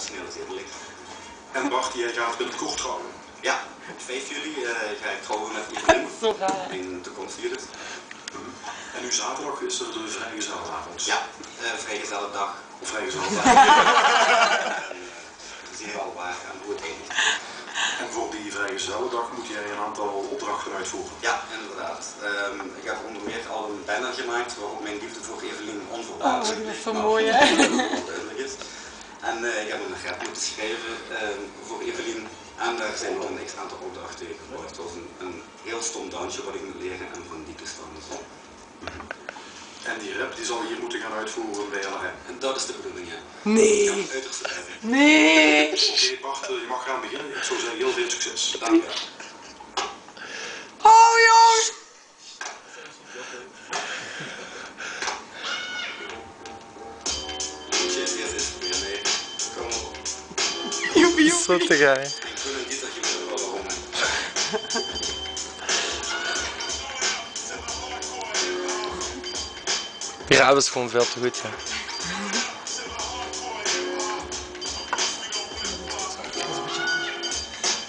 traditioneel zedelijk. En Bart, jij gaat binnenkort trouwen. Ja, op 5 juli ga ik trouwen met Evelien, mijn toekomstige. En nu zaterdag is er de vrijgezellenavond. Ja, vrijgezellendag. Of vrijgezellendag. We zien al waar en hoe het eindigt. En voor die vrijgezellendag moet jij een aantal opdrachten uitvoeren. Ja, inderdaad. Ik heb onder meer al een banner gemaakt waarop mijn liefde voor Evelien onvoorwaardelijk dat is zo mooi, hè? duidelijk is. En ik heb een rap moeten schrijven voor Evelien. En daar zijn nog een x-aantal opdrachten gebouwd. Zoals een heel stom dansje wat ik moet leren en van die toestanden. En die rap die zal je hier moeten gaan uitvoeren bij LRM. En dat is de bedoeling, ja. Nee. Ja, uiterst bedrijven. Nee. Oké Bart, je mag gaan beginnen. Ik zou zeggen heel veel succes. Dank je. Oh jongens. Shit, yes, is weer mee. Kom op. Joepie joepie. Zo te gaan. Ik wil een gietertje met een rolle om. Die rap is gewoon veel te goed, ja.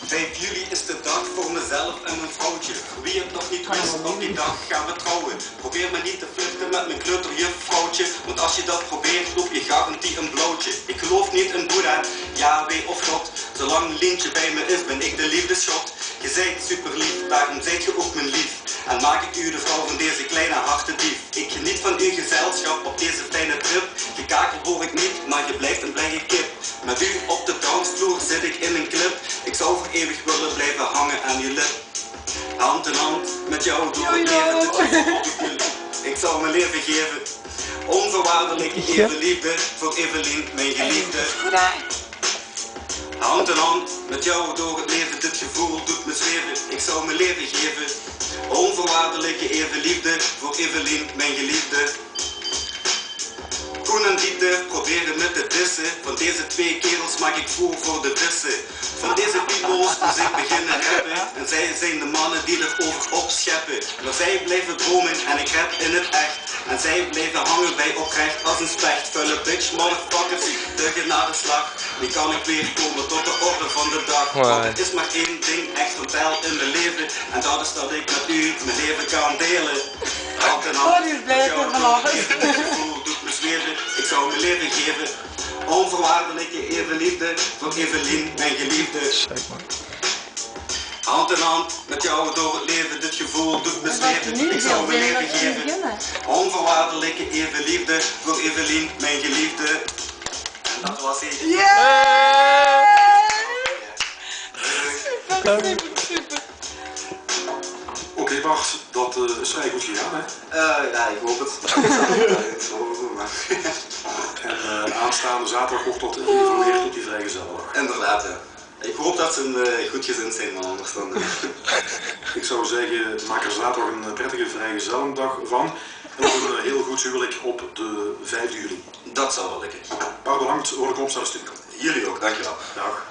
5 juli is de dag voor mezelf en mijn vrouwtje. Wie het nog niet wist, op die dag gaan we trouwen. Probeer me niet te flirten met mijn kleuterjuffrouwtje, want als je dat probeert, loop je garantie een blauwtje. Ik geloof niet in Boeddha, Yahweh of God. Zolang Lientje bij me is, ben ik de liefdesschot. Je zijt super lief, daarom zijt je ook mijn lief. En maak ik u de vrouw van deze kleine hartendief. Ik geniet van uw gezelschap op deze fijne trip. Gekakel hoor ik niet, maar je blijft een blije kip. Met u op de dansvloer zit ik in een clip. Ik zou voor eeuwig willen blijven hangen aan je lip. Hand in hand met jou door het leven. Ik zou mijn leven geven. Onvoorwaardelijke evenliefde voor Evelien, mijn geliefde. Hand in hand met jou door het leven, dit gevoel doet me zweven. Ik zou mijn leven geven. Onvoorwaardelijke evenliefde voor Evelien, mijn geliefde. Koen en Dieter proberen me te dissen. Van deze twee kerels maak ik voer voor de vissen. Van deze peoples moest ik beginnen rappen. En zij zijn de mannen die erover opscheppen. Maar zij blijven dromen en ik rap in het echt. En zij blijven hangen bij oprecht als een specht. Vuile bitch, motherfuckers, de genadeslag. Nu kan ik weer komen tot de orde van de dag. Want er is maar één ding echt van tel in mijn leven. En dat is dat ik met u mijn leven kan delen. Hand in hand met jou door het leven, dit gevoel doet me zweven. Ik zou mijn leven geven. Onvoorwaardelijke evenliefde voor Evelien, mijn geliefde. Hand in hand met jou door het leven, dit gevoel doet me zweven. Ik zou mijn leven geven. Onvoorwaardelijke evenliefde voor Evelien, mijn geliefde. En dat was hij. Super. Oké Bart, dat is vrij goed gegaan hè? Ja, ik hoop het. En aanstaande zaterdag wordt dat geïnformeerd op die vrijgezellendag. Inderdaad, ja. Ik hoop dat ze goed gezind zijn, maar anders dan... Ik zou zeggen, maak er zaterdag een prettige vrijgezellendag van. En nog een heel goed huwelijk op de 5 juli. Dat zou wel lukken. Bart, bedankt voor de komst naar de studio. Jullie ook, dankjewel. Dag.